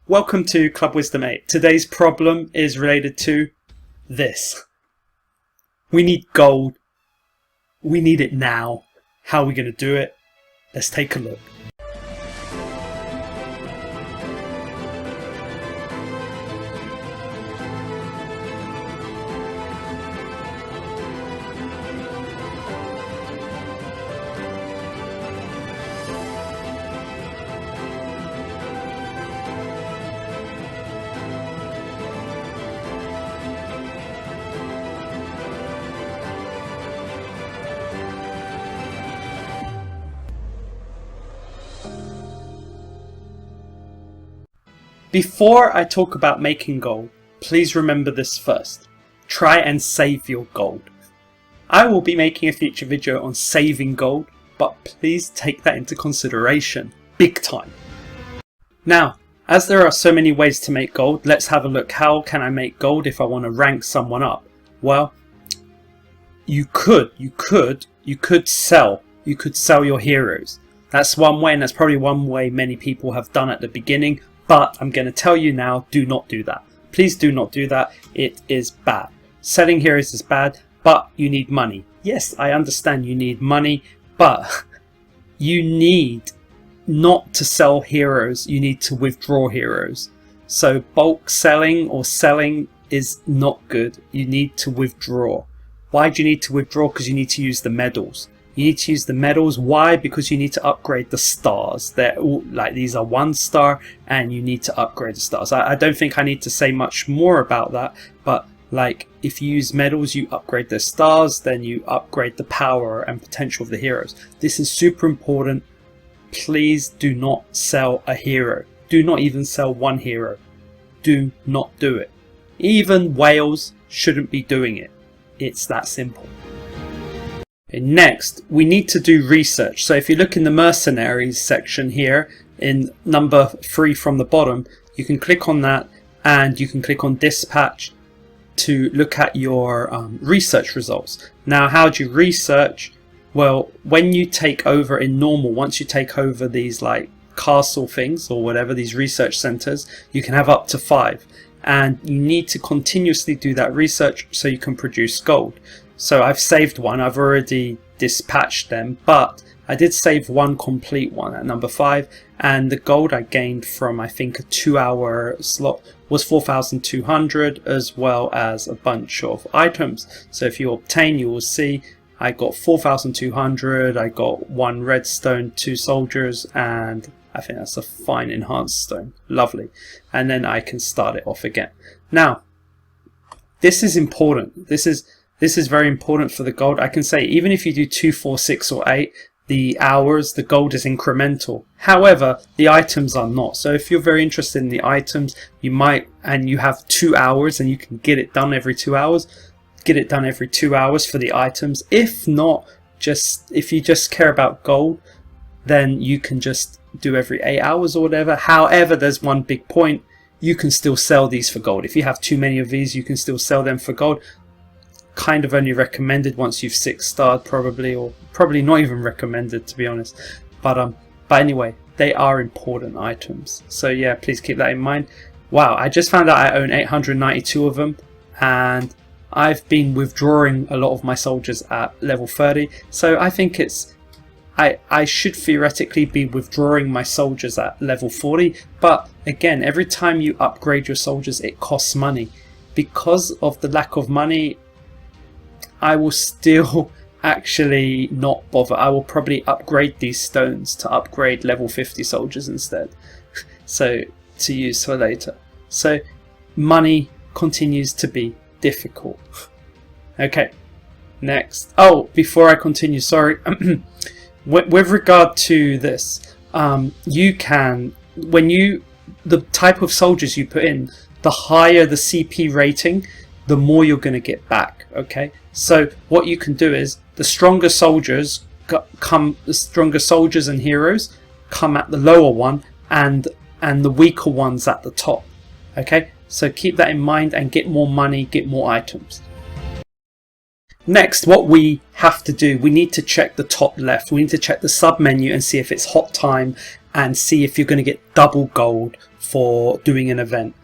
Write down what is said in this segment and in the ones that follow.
Welcome to Club Wisdom 8. Today's problem is related to this. We need gold. We need it now. How are we going to do it? Let's take a look. Before I talk about making gold, please remember this first. Try and save your gold. I will be making a future video on saving gold, but please take that into consideration, big time. Now, as there are so many ways to make gold, let's have a look. How can I make gold if I want to rank someone up? Well, you could sell your heroes. That's one way, and that's probably one way many people have done at the beginning. But I'm going to tell you now, do not do that. Please do not do that. It is bad. Selling heroes is bad, but you need money. Yes, I understand you need money, but you need not to sell heroes. You need to withdraw heroes. So bulk selling or selling is not good. You need to withdraw. Why do you need to withdraw? Because you need to use the medals. You need to use the medals. Why? Because you need to upgrade the stars. They're all like, these are 1 star and you need to upgrade the stars. I don't think I need to say much more about that, but like if you use medals, you upgrade the stars, then you upgrade the power and potential of the heroes. This is super important. Please do not sell a hero. Do not even sell one hero. Do not do it. Even whales shouldn't be doing it. It's that simple. Next, we need to do research. So if you look in the mercenaries section here in number 3 from the bottom, you can click on that and you can click on dispatch to look at your research results. Now, how do you research? Well, when you take over in normal, once you take over these like castle things or whatever, these research centers, you can have up to 5. And you need to continuously do that research so you can produce gold. So I've saved one, I've already dispatched them, but I did save one complete one at number 5, and the gold I gained from I think a 2-hour slot was 4,200, as well as a bunch of items. So if you obtain, you will see I got 4,200, I got 1 redstone, 2 soldiers, and I think that's a fine enhanced stone. Lovely. And then I can start it off again. Now, this is important. This is very important for the gold. I can say even if you do 2, 4, 6 or 8, the hours, the gold is incremental. However, the items are not. So if you're very interested in the items, you might, and you have 2 hours and you can get it done every 2 hours, get it done every 2 hours for the items. If not, if you just care about gold, then you can just do every 8 hours or whatever. However, there's one big point. You can still sell these for gold. If you have too many of these, you can still sell them for gold. Kind of only recommended once you've 6-starred probably, or probably not even recommended to be honest. But anyway, they are important items. So yeah, please keep that in mind. Wow, I just found out I own 892 of them, and I've been withdrawing a lot of my soldiers at level 30. So I think I should theoretically be withdrawing my soldiers at level 40. But again, every time you upgrade your soldiers, it costs money. Because of the lack of money, I will still actually not bother. I will probably upgrade these stones to upgrade level 50 soldiers instead. So to use for later. So money continues to be difficult. Okay, next. Oh, before I continue, sorry. With regard to this, you can, the type of soldiers you put in, the higher the CP rating, the more you're going to get back. Okay, so what you can do is the stronger soldiers and heroes come at the lower one, and the weaker ones at the top. Okay, so keep that in mind and get more money, get more items. Next, what we have to do, we need to check the top left. We need to check the sub menu and see if it's hot time and see if you're going to get double gold for doing an event.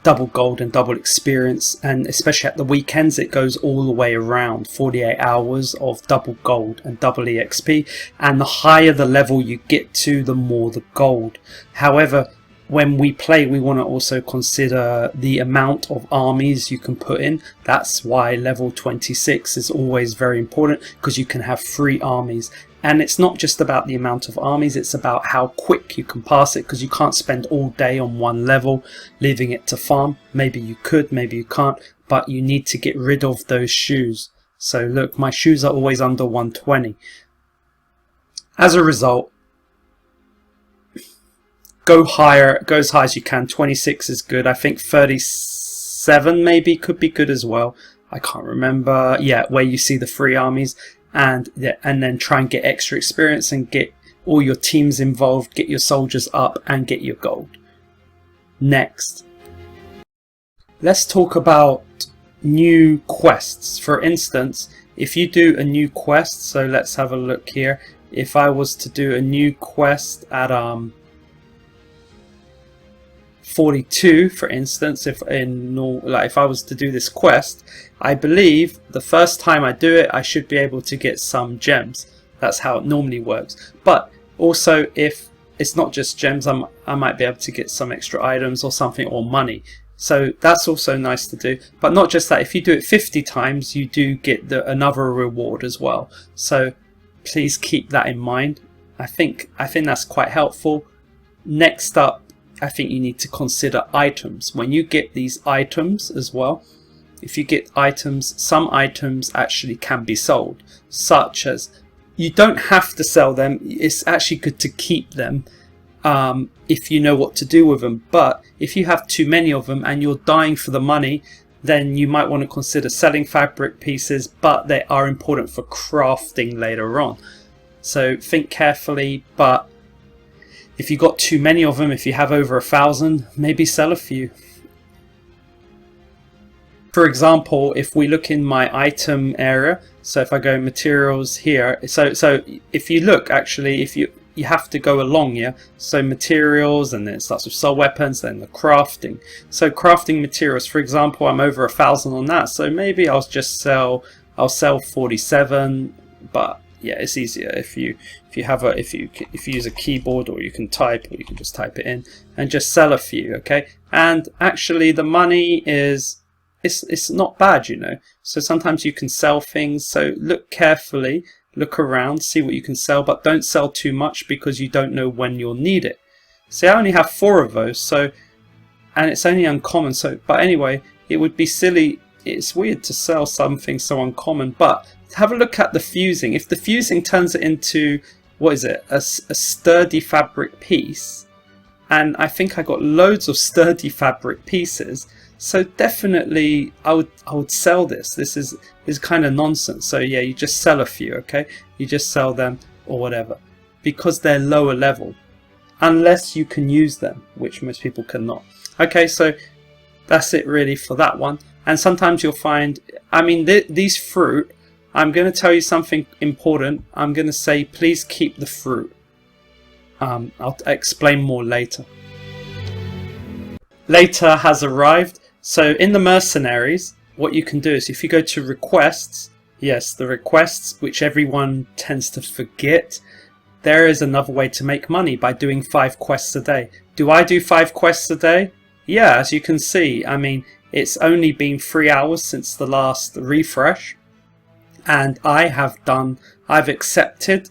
Double gold and double experience, and especially at the weekends it goes all the way around. 48 hours of double gold and double EXP, and the higher the level you get to, the more the gold. However, when we play, we want to also consider the amount of armies you can put in. That's why level 26 is always very important, because you can have 3 armies. And it's not just about the amount of armies, it's about how quick you can pass it, because you can't spend all day on one level leaving it to farm. Maybe you could, maybe you can't, but you need to get rid of those shoes. So look, my shoes are always under 120. As a result, go higher, go as high as you can. 26 is good. I think 37 maybe could be good as well. I can't remember. Yeah, where you see the 3 armies. And then try and get extra experience and get all your teams involved, get your soldiers up and get your gold. Next, let's talk about new quests. For instance, if you do a new quest, so let's have a look here. If I was to do a new quest at 42, for instance, if I was to do this quest, I believe the first time I do it, I should be able to get some gems. That's how it normally works. But also, if it's not just gems, I might be able to get some extra items or something, or money. So that's also nice to do. But not just that, if you do it 50 times, you do get another reward as well. So please keep that in mind. I think that's quite helpful. Next up, I think you need to consider items. When you get these items as well, if you get items, some items actually can be sold, such as, you don't have to sell them, it's actually good to keep them if you know what to do with them. But if you have too many of them and you're dying for the money, then you might want to consider selling fabric pieces, but they are important for crafting later on. So think carefully, but if you got too many of them, if you have over 1,000, maybe sell a few. For example, if we look in my item area, so if I go materials here, so if you look, actually, if you have to go along, yeah, so materials, and then it starts with soul weapons, then the crafting. So crafting materials, for example, I'm over 1,000 on that, so maybe I'll sell 47, but yeah, it's easier if you use a keyboard, or you can type, or you can just type it in and just sell a few. Okay, and actually the money is it's not bad, you know. So sometimes you can sell things, so look carefully, look around, see what you can sell, but don't sell too much, because you don't know when you'll need it. See, I only have 4 of those, so, and it's only uncommon, so, but anyway, it would be silly, it's weird to sell something so uncommon. But have a look at the fusing. If the fusing turns it into, what is it, a sturdy fabric piece, and I think I got loads of sturdy fabric pieces, so definitely I would sell this. This is kind of nonsense. So yeah, you just sell a few, okay? You just sell them or whatever, because they're lower level, unless you can use them, which most people cannot. Okay, so that's it really for that one. And sometimes you'll find, I mean, these fruit, I'm going to tell you something important. I'm going to say, please keep the fruit. I'll explain more later. Later has arrived. So in the mercenaries, what you can do is, if you go to requests, yes, the requests, which everyone tends to forget, there is another way to make money by doing 5 quests a day. Do I do 5 quests a day? Yeah, as you can see, I mean, it's only been 3 hours since the last refresh, and I've accepted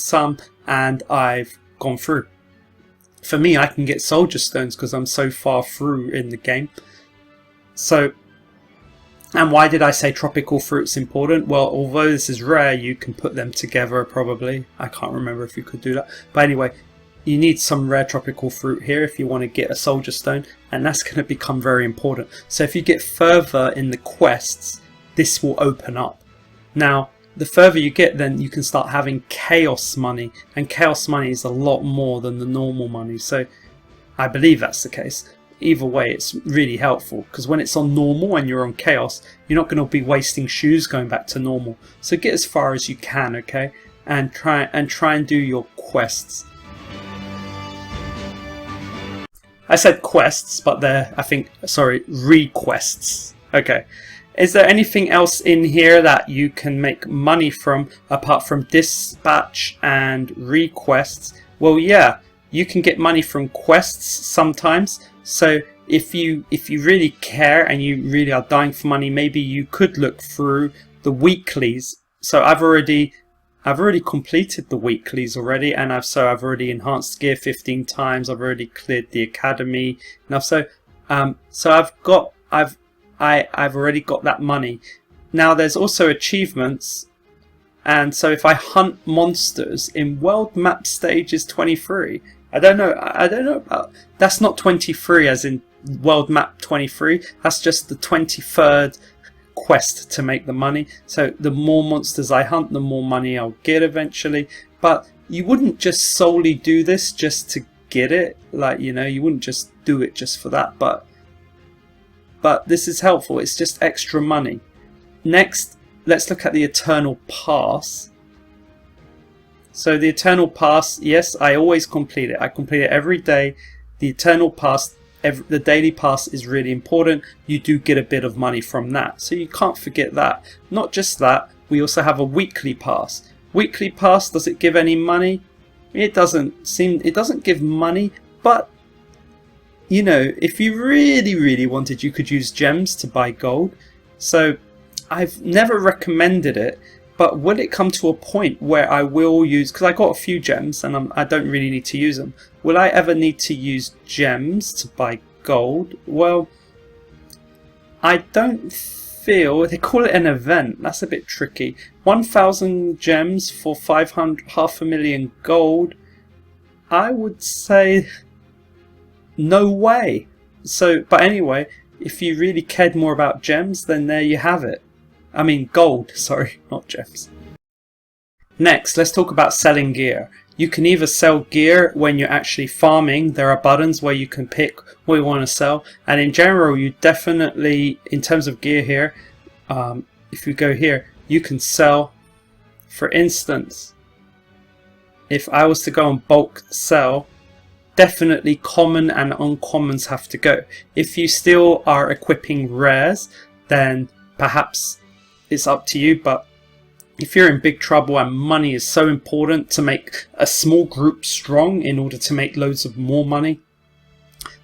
some, and I've gone through. For me, I can get soldier stones because I'm so far through in the game. So, and why did I say tropical fruit's important? Well, although this is rare, you can put them together probably. I can't remember if you could do that. But anyway, you need some rare tropical fruit here if you want to get a soldier stone, and that's going to become very important. So if you get further in the quests, this will open up. Now, the further you get, then you can start having chaos money, and chaos money is a lot more than the normal money. So I believe that's the case. Either way, it's really helpful, because when it's on normal and you're on chaos, you're not going to be wasting shoes going back to normal. So get as far as you can, okay? and try and do your quests. I said quests, but they're, requests. Okay. Is there anything else in here that you can make money from apart from dispatch and requests? Well, yeah, you can get money from quests sometimes. So if you really care and you really are dying for money, maybe you could look through the weeklies. So I've already completed the weeklies already, and I've already enhanced gear 15 times. I've already cleared the academy enough. So I've already got that money. Now there's also achievements, and so if I hunt monsters in world map stages 23, I don't know about, that's not 23 as in world map 23, that's just the 23rd quest to make the money. So the more monsters I hunt, the more money I'll get eventually. But you wouldn't just solely do this just to get it, like, you know, you wouldn't just do it just for that, but this is helpful. It's just extra money. Next, let's look at the Eternal Pass. So the Eternal Pass, yes, I always complete it. I complete it every day. The Eternal Pass, the daily pass is really important. You do get a bit of money from that, so you can't forget that. Not just that, we also have a weekly pass. Weekly pass, does it give any money? It doesn't give money, but you know, if you really wanted, you could use gems to buy gold. So I've never recommended it, but will it come to a point where I will use, because I got a few gems and I don't really need to use them. Will I ever need to use gems to buy gold? Well, I don't feel, they call it an event, that's a bit tricky. 1,000 gems for 500,000 gold, I would say no way. So, but anyway, if you really cared more about gems, then there you have it. I mean gold, sorry, not gems. Next, let's talk about selling gear. You can either sell gear when you're actually farming. There are buttons where you can pick what you want to sell, and in general you definitely, in terms of gear here, if you go here, you can sell. For instance, if I was to go on bulk sell, definitely common and uncommons have to go. If you still are equipping rares, then perhaps it's up to you, but if you're in big trouble and money is so important to make a small group strong in order to make loads of more money,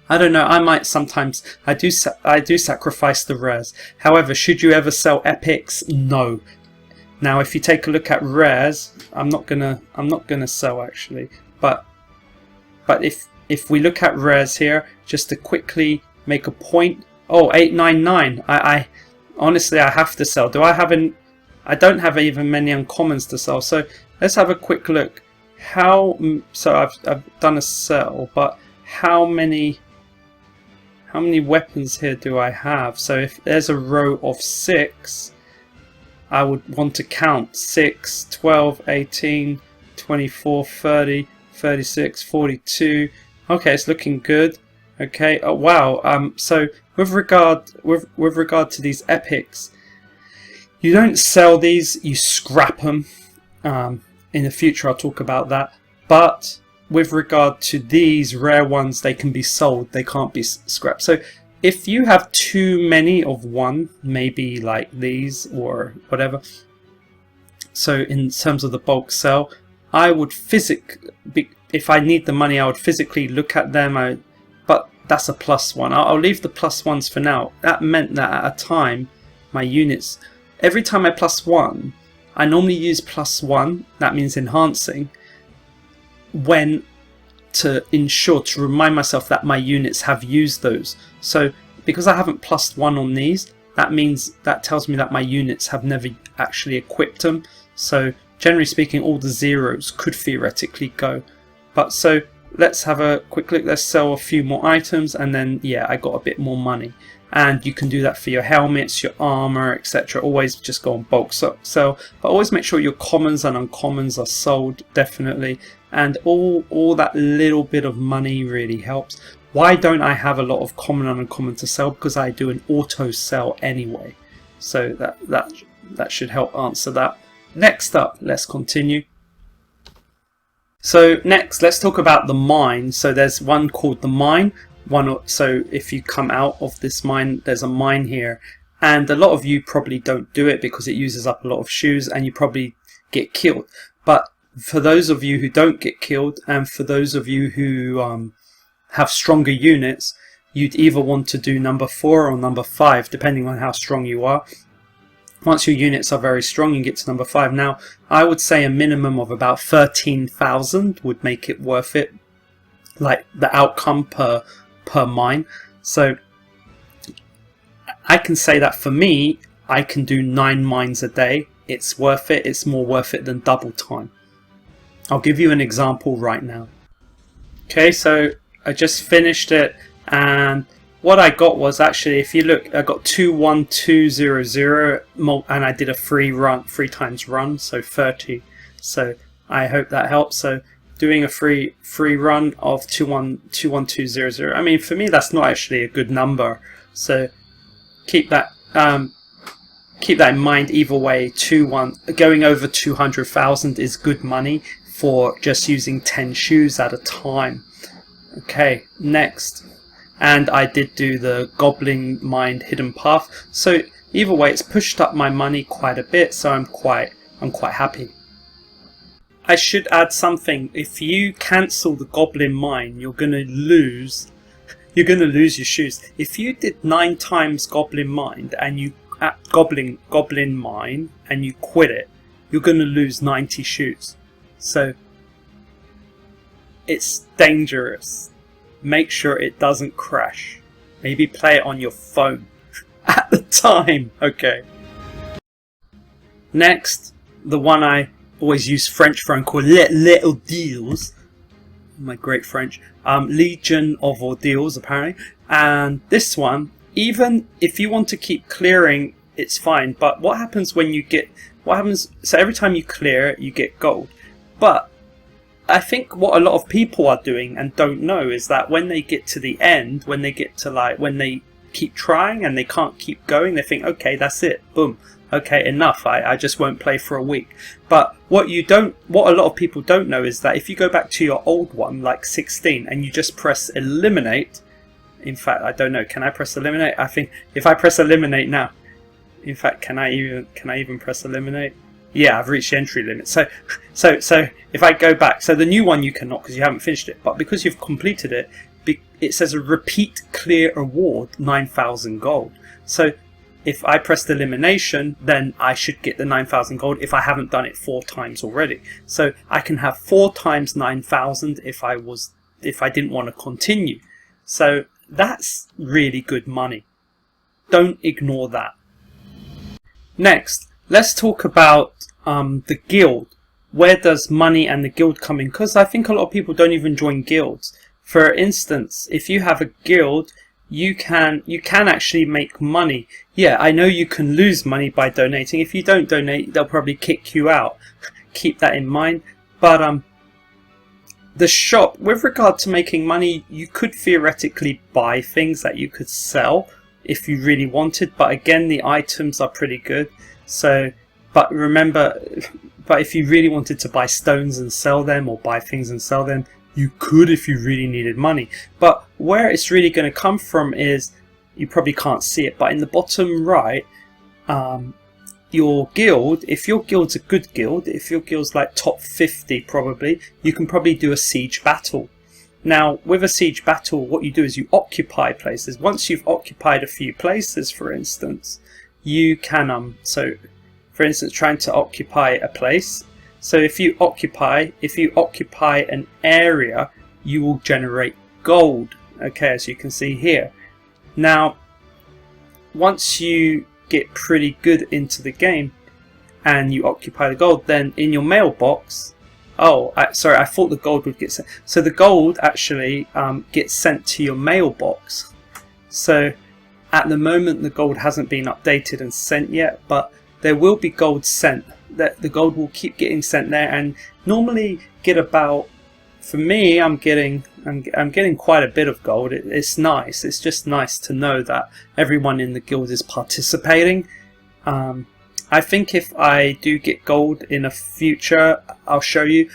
I don't know, I might sometimes, I do sacrifice the rares. However, should you ever sell epics? No. Now if you take a look at rares, I'm not gonna sell actually, but if we look at rares here, just to quickly make a point, oh, 899, I honestly I have to sell. I don't have even many uncommons to sell, so let's have a quick look. So I've done a sell, but how many weapons here do I have? So if there's a row of 6, I would want to count 6, 12, 18, 24, 30, 36, 42. Okay, it's looking good. Okay. Oh wow. So with regard to these epics, you don't sell these, you scrap them. In the future I'll talk about that. But with regard to these rare ones, they can be sold, they can't be scrapped. So if you have too many of one, maybe like these or whatever, so in terms of the bulk sell, I would if I need the money, I would physically look at them, but that's a +1. I'll leave the +1s for now. That meant that at a time, my units, every time I +1, I normally use +1, that means enhancing, when to remind myself that my units have used those. So because I haven't +1 on these, that tells me that my units have never actually equipped them. So generally speaking, all the zeros could theoretically go. But so let's have a quick look. Let's sell a few more items, and then yeah, I got a bit more money. And you can do that for your helmets, your armor, etc. Always just go on bulk sell, but always make sure your commons and uncommons are sold, definitely. And all that little bit of money really helps. Why don't I have a lot of common and uncommon to sell? Because I do an auto sell anyway. So that should help answer that. Next up, let's continue. So next, let's talk about the mine. So there's one called the mine. So if you come out of this mine, there's a mine here. And a lot of you probably don't do it because it uses up a lot of shoes and you probably get killed. But for those of you who don't get killed, and for those of you who have stronger units, you'd either want to do number 4 or number 5, depending on how strong you are. Once your units are very strong, you get to number 5. Now, I would say a minimum of about 13,000 would make it worth it, like the outcome per mine. So I can say that for me, I can do 9 mines a day. It's worth it. It's more worth it than double time. I'll give you an example right now. Okay, so I just finished it, and what I got was actually, if you look, I got 21200, and I did a free times run, so 30. So I hope that helps. So doing a free run of 21200. I mean, for me, that's not actually a good number. So keep that in mind. Either way, going over 200,000 is good money for just using 10 shoes at a time. Okay, next. And I did do the Goblin Mine Hidden Path. So either way, it's pushed up my money quite a bit, so I'm quite happy. I should add something. If you cancel the Goblin Mine, you're gonna lose your shoes. If you did 9 times Goblin Mine and you Goblin Mine and you quit it, you're gonna lose 90 shoes. So it's dangerous. Make sure it doesn't crash. Maybe play it on your phone at the time. Okay. Next, the one I always use French for and call little deals. My great French. Legion of Ordeals, apparently. And this one, even if you want to keep clearing, it's fine. But what happens when you get... So every time you clear, you get gold. But I think what a lot of people are doing and don't know is that when they get to the end, when they keep trying and they can't keep going, they think, okay, that's it, boom, okay, enough, I just won't play for a week. But what a lot of people don't know is that if you go back to your old one, like 16, and you just press eliminate, in fact, I don't know, can I press eliminate? I think if I press eliminate now, in fact, can I even press eliminate? Yeah, I've reached the entry limit. So if I go back, so the new one you cannot because you haven't finished it, but because you've completed it, it says a repeat clear award, 9,000 gold. So if I pressed elimination, then I should get the 9,000 gold if I haven't done it 4 times already. So I can have 4 times 9,000 if I didn't want to continue. So that's really good money. Don't ignore that. Next, let's talk about the guild. Where does money and the guild come in? Because I think a lot of people don't even join guilds. For instance, if you have a guild, you can actually make money. Yeah, I know you can lose money by donating. If you don't donate, they'll probably kick you out. Keep that in mind. But the shop, with regard to making money, you could theoretically buy things that you could sell if you really wanted. But again, the items are pretty good. So, but remember, if you really wanted to buy stones and sell them, or buy things and sell them, you could if you really needed money. But where it's really going to come from is, you probably can't see it, but in the bottom right, your guild, if your guild's a good guild, if your guild's like top 50 probably, you can probably do a siege battle. Now, with a siege battle, what you do is you occupy places. Once you've occupied a few places, for instance, you can, so for instance, trying to occupy a place. So if you occupy an area, you will generate gold. Okay, as you can see here. Now, once you get pretty good into the game and you occupy the gold, then in your mailbox, sorry, I thought the gold would get sent. So the gold actually gets sent to your mailbox. So at the moment, the gold hasn't been updated and sent yet, but there will be gold sent. That the gold will keep getting sent there, and normally get about, for me, I'm getting quite a bit of gold. It's nice. It's just nice to know that everyone in the guild is participating. I think if I do get gold in a future, I'll show you.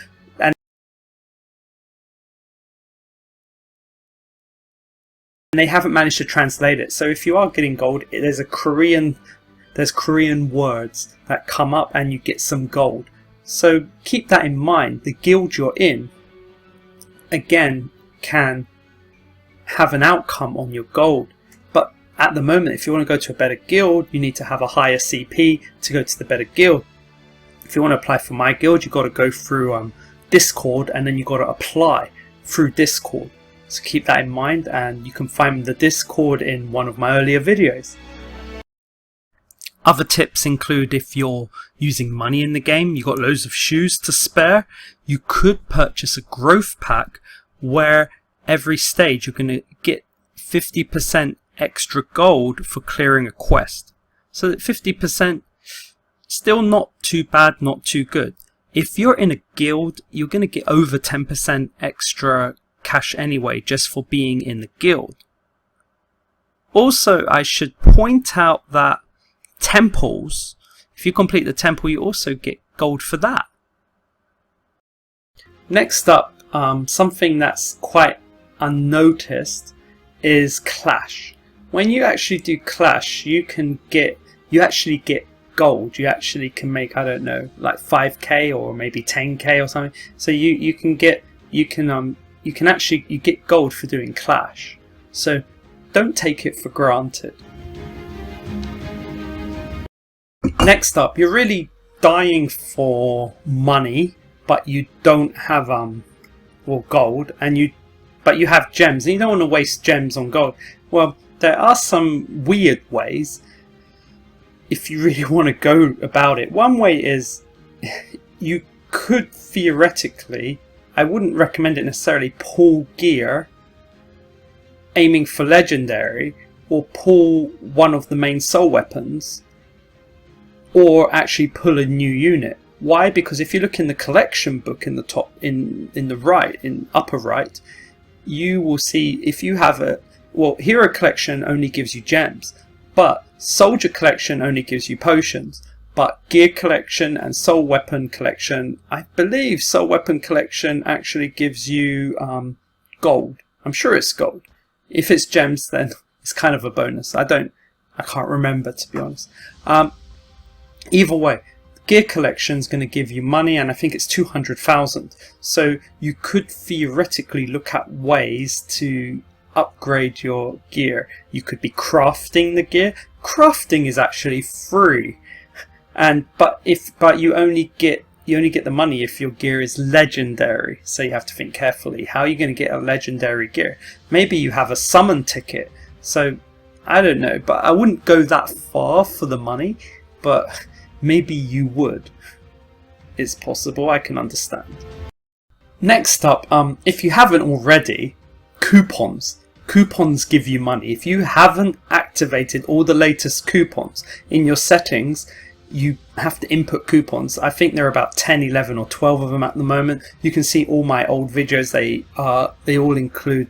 they haven't managed to translate it. So if you are getting gold, there's Korean words that come up and you get some gold. So keep that in mind. The guild you're in, again, can have an outcome on your gold. But at the moment, if you want to go to a better guild, you need to have a higher CP to go to the better guild. If you want to apply for my guild, you've got to go through Discord, and then you've got to apply through Discord. So keep that in mind, and you can find the Discord in one of my earlier videos. Other tips include, if you're using money in the game, you've got loads of shoes to spare, you could purchase a growth pack where every stage you're going to get 50% extra gold for clearing a quest. So that 50%, still not too bad, not too good. If you're in a guild, you're going to get over 10% extra cash anyway, just for being in the guild. Also, I should point out that temples, if you complete the temple, you also get gold for that. Next up, something that's quite unnoticed is Clash. When you actually do Clash, you actually get gold. You actually can make, I don't know, like 5k or maybe 10k or something. So you get gold for doing Clash. So don't take it for granted. Next up, you're really dying for money, but you don't have gold, but you have gems, and you don't want to waste gems on gold. Well, there are some weird ways if you really want to go about it. One way is you could theoretically, I wouldn't recommend it necessarily, pull gear aiming for legendary, or pull one of the main soul weapons, or actually pull a new unit. Why? Because if you look in the collection book in the top, in upper right, you will see if you have hero collection only gives you gems, but soldier collection only gives you potions. But gear collection and soul weapon collection, I believe soul weapon collection actually gives you gold. I'm sure it's gold. If it's gems, then it's kind of a bonus. I can't remember, to be honest. Either way, gear collection is going to give you money, and I think it's 200,000. So you could theoretically look at ways to upgrade your gear. You could be crafting the gear. Crafting is actually free, but you only get the money if your gear is legendary. So you have to think carefully. How are you going to get a legendary gear? Maybe you have a summon ticket. So I don't know, but I wouldn't go that far for the money. But maybe you would. It's possible, I can understand. Next up, if you haven't already, coupons. Coupons give you money. If you haven't activated all the latest coupons in your settings, you have to input coupons. I think there are about 10, 11 or 12 of them at the moment. You can see all my old videos. They all include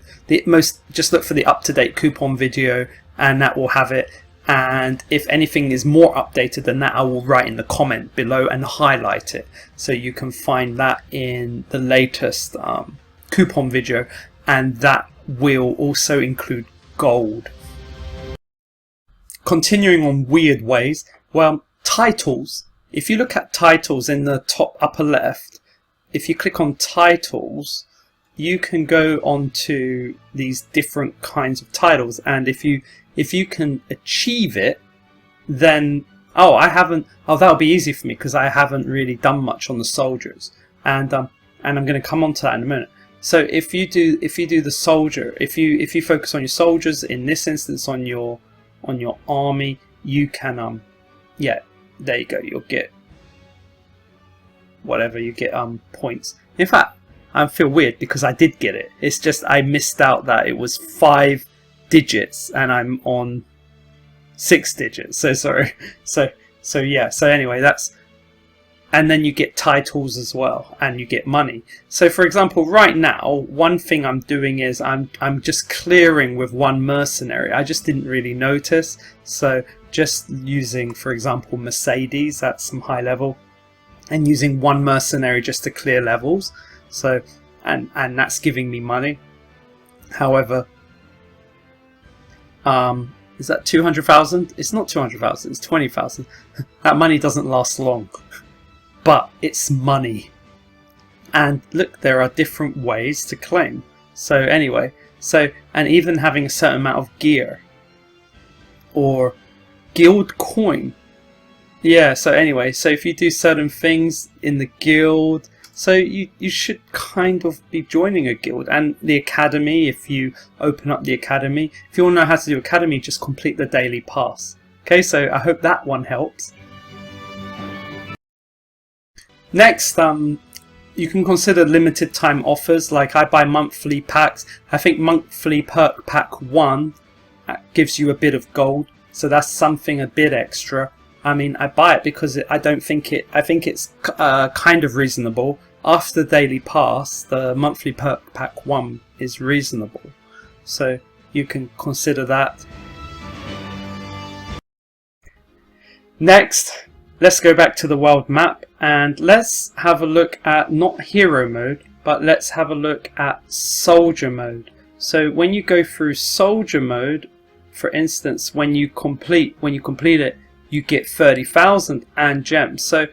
just look for the up-to-date coupon video, and that will have it. And if anything is more updated than that, I will write in the comment below and highlight it. So you can find that in the latest coupon video, and that will also include gold. Continuing on weird ways, well, titles. If you look at titles in the top upper left, if you click on titles, you can go on to these different kinds of titles, and if you can achieve it, then that'll be easy for me because I haven't really done much on the soldiers, and I'm going to come on to that in a minute. So if you do the soldier, if you focus on your soldiers, in this instance on your army, you can there you go, you'll get whatever, you get points. In fact, I feel weird because I did get it. It's just I missed out that it was 5 digits and I'm on 6 digits. So sorry. So yeah. So anyway, and then you get titles as well, and you get money. So for example, right now, one thing I'm doing is I'm just clearing with one mercenary. I just didn't really notice. So just using, for example, Mercedes at some high level, and using one mercenary just to clear levels. So and that's giving me money. However, Is that 200,000? It's not 200,000, it's 20,000. That money doesn't last long. But it's money. And look, there are different ways to claim. So anyway, and even having a certain amount of gear. Or guild coin. Yeah, so anyway, so if you do certain things in the guild, so you should kind of be joining a guild. And the academy, if you open up the academy, if you want to know how to do academy, just complete the daily pass. Okay, so I hope that one helps. Next, you can consider limited time offers. Like I buy monthly packs. I think monthly perk pack 1 gives you a bit of gold, so that's something a bit extra. I mean, I buy it because I think it's kind of reasonable. After the daily pass, the monthly perk pack 1 is reasonable, so you can consider that. Next, let's go back to the world map and let's have a look at not hero mode, but let's have a look at soldier mode. So when you go through soldier mode, for instance, when you complete it, you get 30,000 and gems. So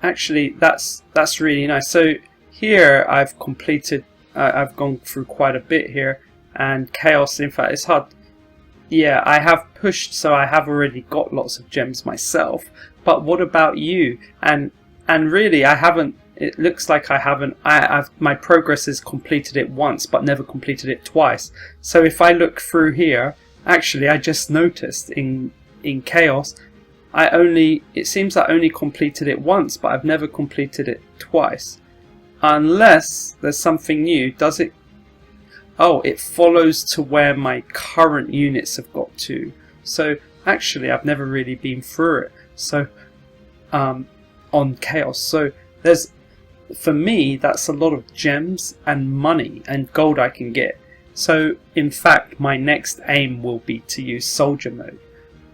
actually that's really nice. So here I've completed, I've gone through quite a bit here, and chaos, in fact, it's hard. Yeah, I have pushed, so I have already got lots of gems myself. But what about you? And really, I haven't. It looks like I haven't. My progress is completed it once, but never completed it twice. So if I look through here, actually, I just noticed in chaos, it seems I only completed it once, but I've never completed it twice. Unless there's something new. Does it? Oh, it follows to where my current units have got to. So actually, I've never really been through it. So on chaos. So for me, that's a lot of gems and money and gold I can get. So in fact, my next aim will be to use soldier mode.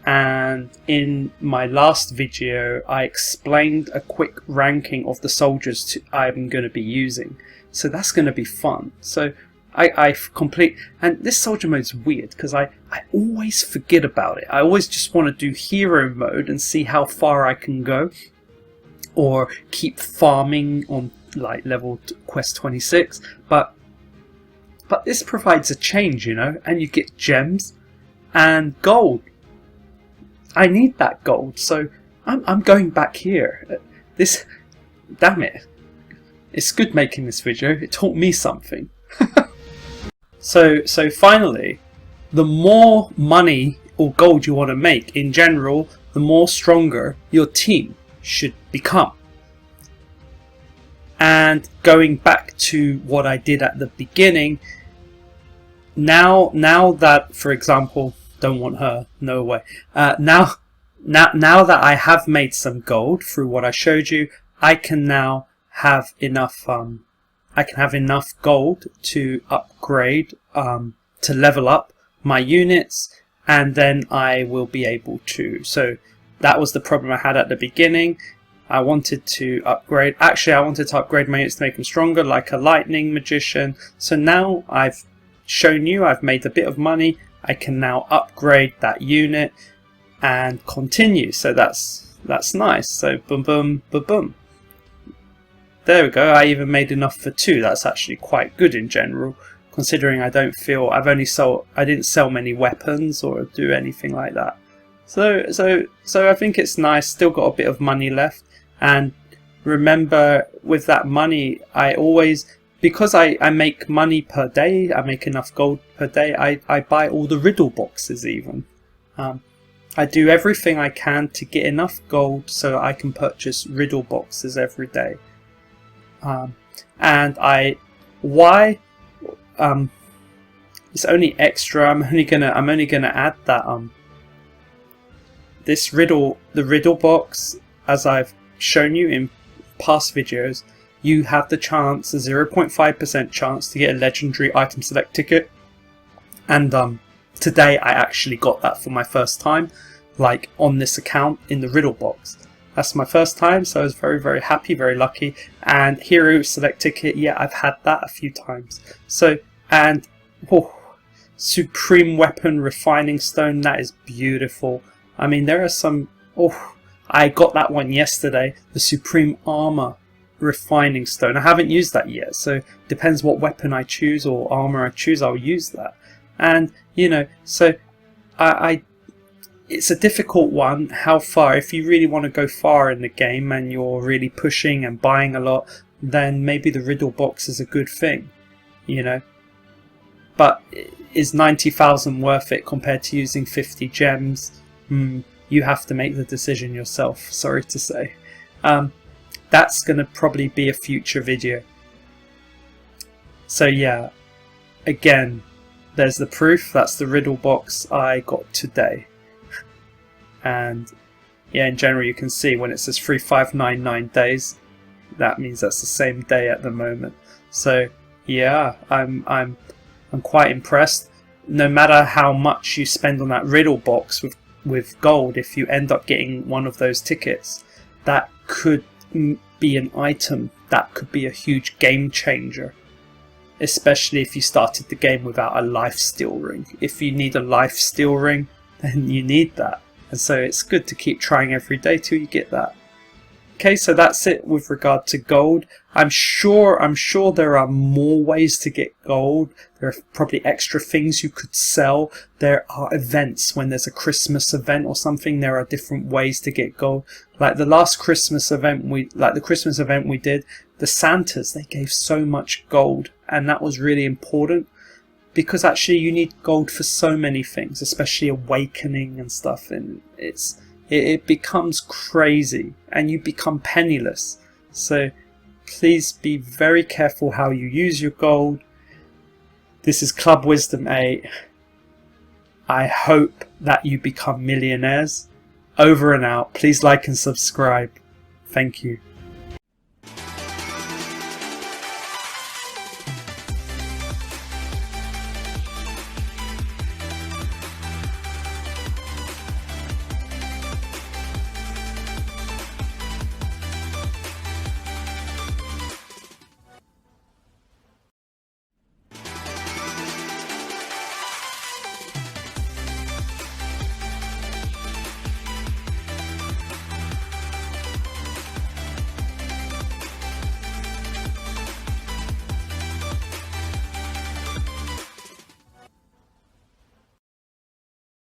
And in my last video, I explained a quick ranking of the soldiers I'm going to be using. So that's going to be fun. So I complete, and this soldier mode is weird because I always forget about it. I always just want to do hero mode and see how far I can go, or keep farming on like level quest 26. But this provides a change, you know, and you get gems and gold. I need that gold, so I'm going back here. Damn it, it's good making this video. It taught me something. So finally, the more money or gold you want to make in general, the more stronger your team should become. And going back to what I did at the beginning, now that, for example, don't want her, no way. Now that I have made some gold through what I showed you, I can now have enough. I can have enough gold to upgrade, to level up my units, and then I will be able to. So that was the problem I had at the beginning. I wanted to upgrade. Actually, I wanted to upgrade my units to make them stronger, like a lightning magician. So now I've shown you, I've made a bit of money. I can now upgrade that unit and continue. So that's nice. So boom, boom, boom, boom. There we go. I even made enough for 2. That's actually quite good in general, considering I didn't sell many weapons or do anything like that. So I think it's nice. Still got a bit of money left, and remember, with that money, I always, because I make money per day, I make enough gold per day, I buy all the riddle boxes even. I do everything I can to get enough gold so I can purchase riddle boxes every day. And it's only extra. I'm only gonna add that the riddle box, as I've shown you in past videos, you have the chance, a 0.5% chance to get a legendary item select ticket. And today I actually got that for my first time, like on this account in the riddle box. That's my first time, so I was very, very happy, very lucky. And hero select ticket, yeah, I've had that a few times. So, and Supreme Weapon Refining Stone, that is beautiful. I mean, there are some... Oh, I got that one yesterday. The Supreme Armor Refining Stone. I haven't used that yet, so depends what weapon I choose or armor I choose, I'll use that. And, you know, so it's a difficult one, how far. If you really want to go far in the game and you're really pushing and buying a lot, then maybe the riddle box is a good thing, you know. But is 90,000 worth it compared to using 50 gems? You have to make the decision yourself, sorry to say. That's going to probably be a future video. So yeah, again, there's the proof. That's the riddle box I got today. And yeah, in general you can see when it says 3599 days, that means that's the same day at the moment. So yeah, I'm quite impressed. No matter how much you spend on that riddle box with gold, if you end up getting one of those tickets, that could be an item that could be a huge game changer, especially if you started the game without a life steal ring. If you need a life steal ring, then you need that, and so it's good to keep trying every day till you get that. Okay, so that's it with regard to gold. I'm sure there are more ways to get gold. There are probably extra things you could sell. There are events. When there's a Christmas event or something, there are different ways to get gold. Like the last Christmas event we did, the Santas, they gave so much gold, and that was really important because actually you need gold for so many things, especially awakening and stuff, and it becomes crazy and you become penniless. So please be very careful how you use your gold. This is Club Wisdom 8. I hope that you become millionaires. Over and out. Please like and subscribe. Thank you.